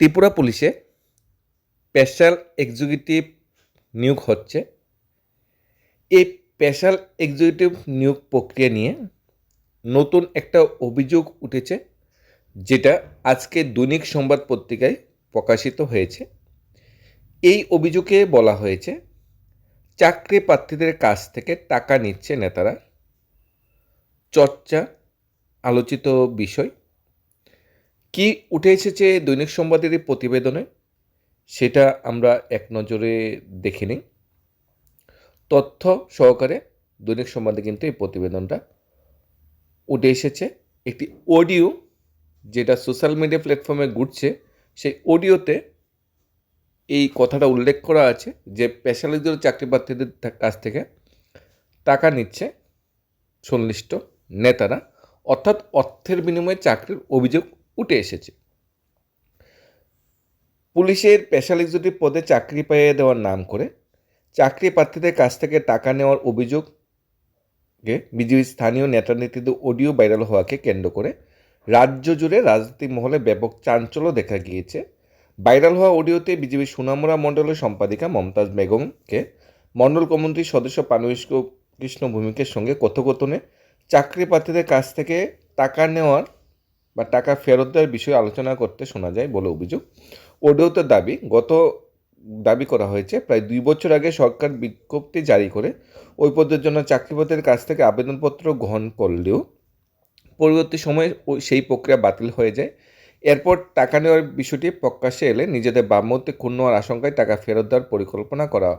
ত্রিপুরা পুলিশে special executive নিয়োগ হচ্ছে। এই স্পেশাল এক্সিকিউটিভ নিয়োগ প্রক্রিয়া নিয়ে নতুন একটা অভিযোগ উঠেছে, যেটা আজকে দৈনিক সংবাদ পত্রিকায় প্রকাশিত হয়েছে। এই অভিযোগে বলা হয়েছে চাকরি প্রার্থীদের কাছ থেকে টাকা নিচ্ছে নেতারা। চর্চা আলোচিত বিষয় কি উঠে এসেছে দৈনিক সংবাদের এই প্রতিবেদনে, সেটা আমরা এক নজরে দেখে নিই। তথ্য সহকারে দৈনিক সংবাদে কিন্তু এই প্রতিবেদনটা উঠে এসেছে। একটি অডিও যেটা সোশ্যাল মিডিয়া প্ল্যাটফর্মে ঘুরছে, সেই অডিওতে এই কথাটা উল্লেখ করা আছে যে স্পেশালিজড চাকরি প্রার্থীদের কাছ থেকে টাকা নিচ্ছে সংশ্লিষ্ট নেতারা, অর্থাৎ অর্থের বিনিময়ে চাকরির অভিযোগ উঠে এসেছে। পুলিশের স্পেশাল এক্সিকিউটিভ পদে চাকরি পাইয়ে দেওয়ার নাম করে চাকরি প্রার্থীদের কাছ থেকে টাকা নেওয়ার অভিযোগে বিজেপি স্থানীয় নেতা নেত্রীদের অডিও ভাইরাল হওয়াকে কেন্দ্র করে রাজ্য জুড়ে রাজনৈতিক মহলে ব্যাপক চাঞ্চল্য দেখা গিয়েছে। ভাইরাল হওয়া অডিওতে বিজেপি সুনামুরা মণ্ডলের সম্পাদিকা মমতাজ বেগমকে মণ্ডল কমিটির সদস্য পানুষ কৃষ্ণ ভূমিকের সঙ্গে কথোপকথনে চাকরি প্রার্থীদের কাছ থেকে টাকা নেওয়ার বা টাকা ফেরত দেওয়ার বিষয়ে আলোচনা করতে শোনা যায় বলে অভিযোগ। অডিওতে দাবি করা হয়েছে প্রায় 2 বছর আগে সরকার বিজ্ঞপ্তি জারি করে ওই পদের জন্য চাকরিপ্রার্থীদের কাছ থেকে আবেদনপত্র গ্রহণ করলেও পরবর্তী সময়ে সেই প্রক্রিয়া বাতিল হয়ে যায়। এরপর টাকা নেওয়ার বিষয়টি প্রকাশ্যে এলে নিজেদের বামমূর্তি ক্ষুণ্ণ হওয়ার আশঙ্কায় টাকা ফেরত দেওয়ার পরিকল্পনা করা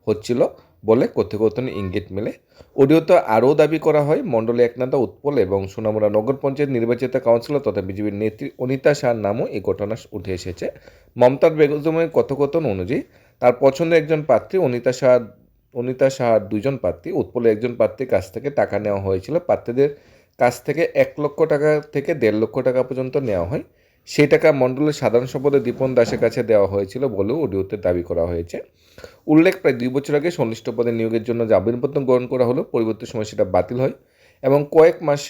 হচ্ছিল বলে কথোপকথনে ইঙ্গিত মেলে। অডিওতে আরও দাবি করা হয় মণ্ডলে একনাথা উৎপল এবং সোনামুড়া নগর পঞ্চায়েত নির্বাচিত কাউন্সিলর তথা বিজেপির নেত্রী অনিতা শাহর নামও এই ঘটনা উঠে এসেছে। মমতাজ বেগমের কথোপকথন অনুযায়ী তার পছন্দের একজন প্রার্থী অনিতা শাহর 2জন প্রার্থী উৎপলের একজন প্রার্থীর কাছ থেকে টাকা নেওয়া হয়েছিল। প্রার্থীদের কাছ থেকে 1 লক্ষ টাকা থেকে 1.5 লক্ষ টাকা পর্যন্ত নেওয়া হয়। সেই টাকা মণ্ডলের সাধারণ সম্পাদক দীপন দাসের কাছে দেওয়া হয়েছিল বলেও অডিওতে দাবি করা হয়েছে। উল্লেখ প্রায় 2 বছর আগে সংশ্লিষ্ট পদে নিয়োগের জন্য যে আবেদনপত্র গ্রহণ করা হলো পরবর্তী সময় সেটা বাতিল হয় এবং কয়েক মাস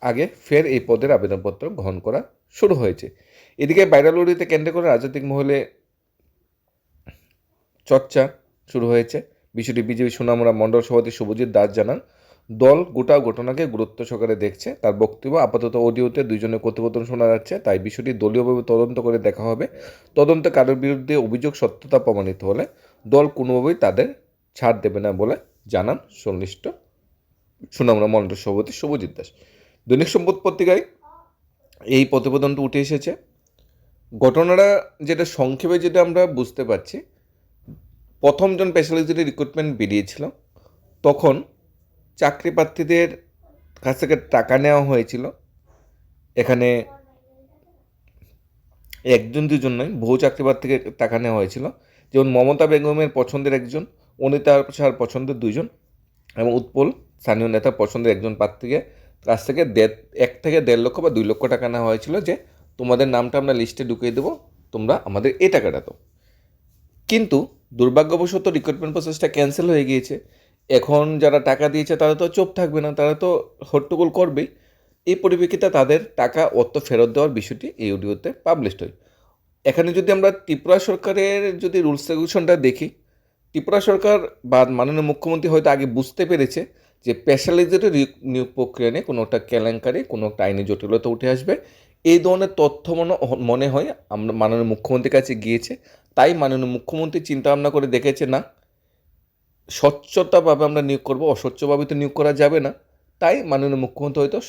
আগে ফের এই পদের আবেদনপত্র গ্রহণ করা শুরু হয়েছে। এদিকে ভাইরাল অডিওতে কেন্দ্র করে রাজনৈতিক মহলে চর্চা শুরু হয়েছে। বিষয়টি বিজেপি সুনামুড়া মণ্ডল সভাপতি শুভজিৎ দাস জানান, দল গোটা ঘটনাকে গুরুত্ব সহকারে দেখছে। তার বক্তব্য, আপাতত অডিওতে 2জনের কথোপকথন শোনা যাচ্ছে, তাই বিষয়টি দলীয়ভাবে তদন্ত করে দেখা হবে। তদন্তে কারোর বিরুদ্ধে অভিযোগ সত্যতা প্রমাণিত হলে দল কোনোভাবেই তাদের ছাড় দেবে না বলে জানান সংশ্লিষ্ট সুনামুড়া মণ্ডল সভাপতি শুভজিৎ দাস। দৈনিক সম্পদ পত্রিকায় এই প্রতিবেদনটা উঠে এসেছে। ঘটনাটা যেটা সংক্ষেপে যেটা আমরা বুঝতে পারছি, প্রথমজন স্পেশালিস্টের রিক্রুটমেন্ট বেরিয়েছিল, তখন চাকরি প্রার্থীদের কাছ থেকে টাকা নেওয়া হয়েছিল। এখানে 1-2জন নয়, বহু চাকরি প্রার্থীকে টাকা নেওয়া হয়েছিল। যেমন মমতা বেগমের পছন্দের একজন, অনিতা শাহর পছন্দের 2জন এবং উৎপল স্থানীয় নেতার পছন্দের একজন প্রার্থীকে কাছ থেকে 1 থেকে 1.5 লক্ষ বা 2 লক্ষ টাকা নেওয়া হয়েছিল যে তোমাদের নামটা আমরা লিস্টে ঢুকিয়ে দেবো, তোমরা আমাদের এই টাকাটা দাও। কিন্তু দুর্ভাগ্যবশত রিক্রুটমেন্ট প্রসেসটা ক্যান্সেল হয়ে গিয়েছে। এখন যারা টাকা দিয়েছে তারা তো চুপ থাকবে না, তারা তো হট্টগোল করবেই। এই পরিপ্রেক্ষিতে তাদের টাকা অর্থ ফেরত দেওয়ার বিষয়টি এই অডিওতে পাবলিশড হয়। এখানে যদি আমরা ত্রিপুরা সরকারের যদি রুলস রেগুলেশনটা দেখি, ত্রিপুরা সরকার বা মাননীয় মুখ্যমন্ত্রী হয়তো আগে বুঝতে পেরেছে যে স্পেশালিজড নিয়োগ প্রক্রিয়া নিয়ে কোনো একটা কেলেঙ্কারি, কোনো একটা আইনি জটিলতা উঠে আসবে। এই ধরনের তথ্য মনে হয় আমরা মাননীয় মুখ্যমন্ত্রীর কাছে গিয়েছে, তাই মাননীয় মুখ্যমন্ত্রী চিন্তা ভাবনা করে দেখেছে না স্বচ্ছতাভাবে আমরা নিয়োগ করবো, অস্বচ্ছভাবে তো নিয়োগ করা যাবে না। তাই মাননীয় মুখ্যমন্ত্রী হয়তো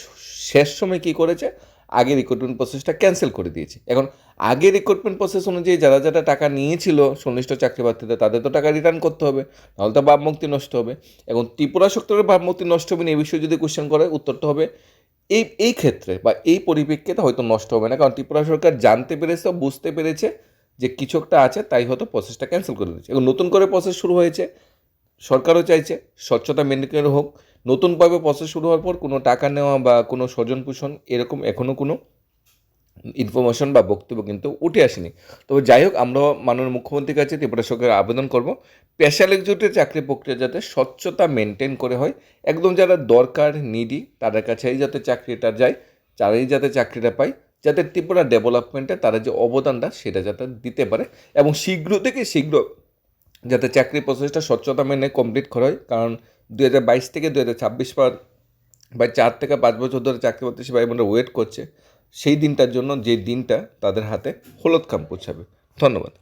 শেষ সময় কী করেছে, আগে রিক্রুটমেন্ট প্রসেসটা ক্যান্সেল করে দিয়েছে। এখন আগে রিক্রুটমেন্ট প্রসেস অনুযায়ী যারা যারা টাকা নিয়েছিল সংশ্লিষ্ট চাকরি প্রার্থীদের, তাদের তো টাকা রিটার্ন করতে হবে, নাহলে তো ভাবমূর্তি নষ্ট হবে। এখন ত্রিপুরা সরকারের ভাবমূর্তি নষ্ট হবে না এই বিষয়ে যদি কোশ্চেন করে, উত্তরটা হবে এই ক্ষেত্রে বা এই পরিপ্রেক্ষিতে হয়তো নষ্ট হবে না, কারণ ত্রিপুরা সরকার জানতে পেরেছে, বুঝতে পেরেছে যে কিছু একটা আছে, তাই হয়তো প্রসেসটা ক্যান্সেল করে দিয়েছে। এবং নতুন করে প্রসেস শুরু হয়েছে, সরকারও চাইছে স্বচ্ছতা মেনটেন হোক। নতুনভাবে প্রসেস শুরু হওয়ার পর কোনো টাকা নেওয়া বা কোনো স্বজন পোষণ এরকম এখনও কোনো ইনফরমেশন বা বক্তব্য কিন্তু উঠে আসেনি। তবে যাই হোক, আমরা মাননীয় মুখ্যমন্ত্রীর কাছে ত্রিপুরা সরকারের আবেদন করব স্পেশাল এক্সিকিউটিভ চাকরি প্রক্রিয়া যাতে স্বচ্ছতা মেনটেন করে হয়, একদম যারা দরকার নিডি তাদের কাছেই যাতে চাকরিটা যায়, যারাই যাতে চাকরিটা পায়, যাতে ত্রিপুরা ডেভেলপমেন্টে তারা যে অবদানটা সেটা যাতে দিতে পারে এবং শীঘ্র থেকে শীঘ্র যাতে চাকরি প্রসেসটা স্বচ্ছতা মেনে কমপ্লিট করা হয়। কারণ 2022 থেকে 2026 পর বা 4 থেকে 5 বছর ধরে চাকরি প্রত্যাশী ভাই বোনেরা ওয়েট করছে সেই দিনটার জন্য, যে দিনটা তাদের হাতে হলুদ খাম পৌঁছাবে। ধন্যবাদ।